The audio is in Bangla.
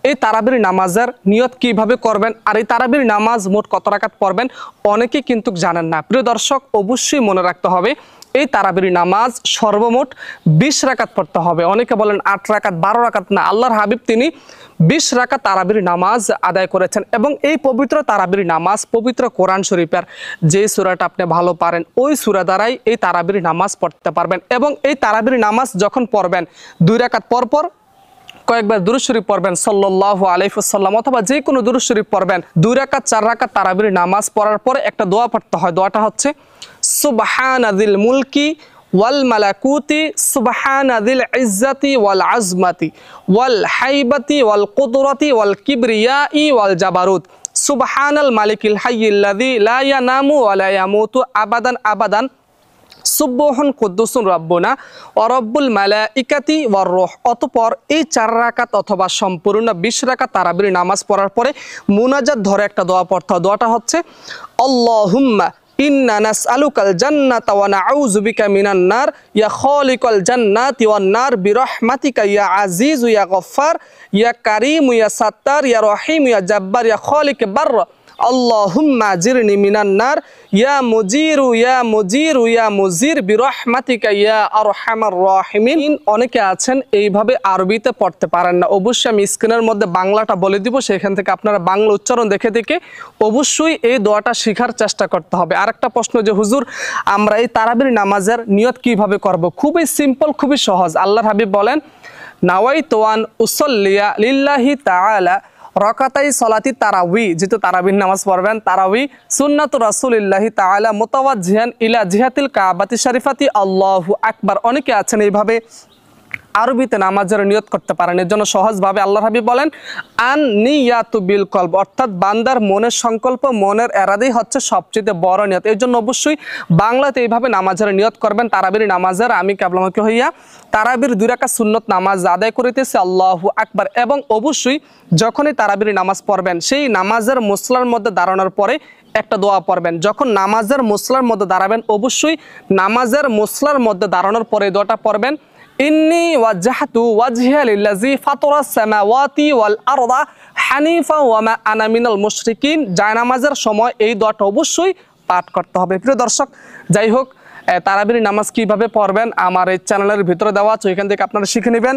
এই তারাবির নামাজের নিয়ত কিভাবে করবেন আর এই তারাবির নামাজ মোট কত রাকাত পড়বেন অনেকেই কিন্তু জানেন না। প্রিয় দর্শক, অবশ্যই মনে রাখতে হবে এই তারাবির নামাজ সর্বমোট 20 রাকাত পড়তে হবে। অনেকে বলেন 8 রাকাত 12 রাকাত, না, আল্লাহর হাবিব তিনি 20 রাকাত তারাবির নামাজ আদায় করেছেন। এবং এই পবিত্র তারাবির নামাজ পবিত্র কোরআন শরীফের যে সূরাটা আপনি ভালো পারেন ওই সূরা দ্বারাই এই তারাবির নামাজ পড়তে পারবেন। এবং এই তারাবির নামাজ যখন পড়বেন 2 রাকাত পর পর কয়েকবার দুরূদ শরীফ পড়বেন সাল্লাল্লাহু আলাইহি ওয়াসাল্লাম, অথবা যে কোনো দুরূদ শরীফ পড়বেন। 2 রাকাত 4 রাকাত তারাবির নামাজ পড়ার পরে একটা দোয়া পড়তে হয়। দোয়াটা হচ্ছে সুবহানাযিল মুলকি ওয়াল মালাকুতি সুবহানাযিল ইজ্জাতি ওয়াল আজমাতি ওয়াল হাইবাতি ওয়াল কুদরাতি ওয়াল কিবরিয়াই ওয়াল জাবারুত সুবহানাল মালিকিল হাইয়্যিল্লাযী লা ইয়ানামু ওয়া লা ইয়ামুতু আবাদান আবাদান সুবহান কুদ্দুসুন রাব্বুনা ওয়া রাব্বুল মালাইকাতি ওয়ার রূহ। অতঃপর এই 4 রাকাত অথবা সম্পূর্ণ 20 রাকাত তারাবির নামাজ পড়ার পরে মুনাজাত ধরে একটা দোয়া পড়তে হয়। দোয়াটা হচ্ছে আল্লাহুম্মা ইন্না নাসআলুকাল জান্নাতা ওয়া নাউযু বিকা মিনান নার ইয়া খালিকাল জান্নাতি ওয়ান নার বিরহমাতিকা ইয়া আজিজ ইয়া গফফার ইয়া কারীম ইয়া সাত্তার ইয়া রহিম ইয়া জাব্বার ইয়া খালিক বার আল্লাহুম্মা জিরনি মিনান নার ইয়া মুজিরু ইয়া মুজিরু ইয়া মুজির বিরহমাতিকা ইয়া আরহামার রাহিমিন। অনেকে আছেন এইভাবে আরবিতে পড়তে পারেন না, অবশ্যই আমি স্ক্রিনের মধ্যে বাংলাটা বলে দিব, সেখান থেকে আপনারা বাংলা উচ্চারণ দেখে দেখে অবশ্যই এই দোয়াটা শেখার চেষ্টা করতে হবে। আরেকটা প্রশ্ন যে হুজুর আমরা এই তারাবির নামাজের নিয়ত কিভাবে করব? খুবই সিম্পল, খুবই সহজ। আল্লাহর হাবিব বলেন নাওয়াইতু আন উসাল্লিয়া লিল্লাহি তাআলা রকাতাই সলাতি তারাবি, যেহেতু তারাবির নামাজ পড়বেন, তারাবি সুন্নাতু রাসূলিল্লাহি তাআলা মুতাওয়াজ্জিহান ইলা জিহাতিল কাবাতি শরীফাতি আল্লাহু আকবার। অনেকে আছেন এইভাবে আরবিতে নামাজের নিয়ত করতে পারেন। এর জন্য সহজভাবে আল্লাহর হাবিব বলেন আন নিয়াতু বিল কলব, অর্থাৎ বান্দার মনের সংকল্প, মনের এরাদাই হচ্ছে সবচেয়ে বড় নিয়ত। এর জন্য অবশ্যই বাংলাতে এইভাবে নামাজের নিয়ত করবেন। তারাবির নামাজের আমি কেবলমাত্র হইয়া তারাবির 2 রাকাত সুন্নত নামাজ আদায় করিতেছি আল্লাহু আকবার। এবং অবশ্যই যখনই তারাবির নামাজ পড়বেন সেই নামাজের মুসলার মধ্যে দাঁড়ানোর পরে একটা দোয়া পড়বেন। যখন নামাজের মুসলার মধ্যে দাঁড়াবেন অবশ্যই নামাজের মুসলার মধ্যে দাঁড়ানোর পরে দোয়াটা পড়বেন ইন্নী ওয়াজহাতু ওয়াজহিয়া লিল্লাযী ফাতারাস সামাওয়াতি ওয়াল আরদা হানিফা ওয়া মা আনা মিনাল মুশরিকিন। জায়নামাজের সময় এই দোয়াটা অবশ্যই পাঠ করতে হবে। প্রিয় দর্শক, যাই হোক, তারাবির নামাজ কিভাবে পড়বেন আমার এই চ্যানেলের ভিতরে দেওয়া আছে, ওইখান থেকে আপনারা শিখে নেবেন।